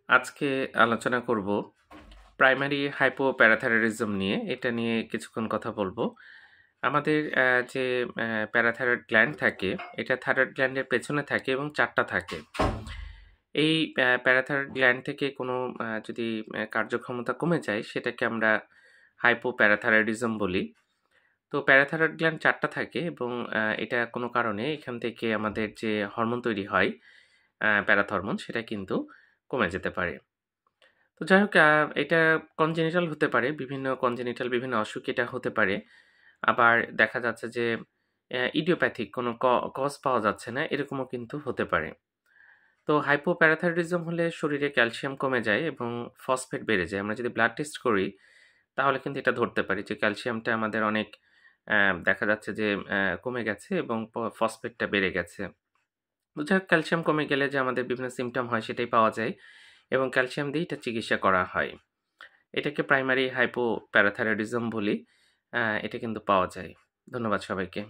আজকে আলোচনা করব প্রাইমারি হাইপোপ্যারাথাইরয়েডিজম নিয়ে। এটা নিয়ে কিছুক্ষণ কথা বলবো। আমাদের যে প্যারাথাইরয়েড গ্ল্যান্ড থাকে, এটা থাইরয়েড গ্ল্যান্ডের পেছনে থাকে এবং ৪ টা থাকে। এই প্যারাথাইরয়েড গ্ল্যান্ড থেকে কোনো যদি কার্যক্ষমতা কমে যায়, সেটাকে আমরা হাইপোপ্যারাথাইরয়েডিজম বলি। তো প্যারাথাইরয়েড গ্ল্যান্ড ৪ টা থাকে এবং এটা কোনো কারণে এখান থেকে আমাদের যে হরমোন তৈরি হয়, প্যারাথরমোন, সেটা কিন্তু কমে যেতে পারে। তো যাই হোক, এটা কনজেনিটাল হতে পারে। কনজেনিটাল বিভিন্ন অসুখ এটা হতে পারে। আবার দেখা যাচ্ছে যে ইডিওপ্যাথিক কোনো কজ পাওয়া যাচ্ছে না, এরকমও কিন্তু হতে পারে। তো হাইপোপ্যারাথাইরয়েডিজম হলে শরীরে ক্যালসিয়াম কমে যায় এবং ফসফেট বেড়ে যায়। আমরা যদি ব্লাড টেস্ট করি, তাহলে কিন্তু এটা ধরতে পারি যে ক্যালসিয়ামটা আমাদের অনেক দেখা যাচ্ছে যে কমে গেছে এবং ফসফেটটা বেড়ে গেছে। তো যাই হোক, ক্যালসিয়াম কমে গেলে যে আমাদের বিভিন্ন সিম্পটম হয়, সেটাই পাওয়া যায় এবং ক্যালসিয়াম দিয়ে এটা চিকিৎসা করা হয়। এটাকে প্রাইমারি হাইপোপ্যারাথাইরয়েডিজম বলি। এটা কিন্তু পাওয়া যায়। ধন্যবাদ সবাইকে।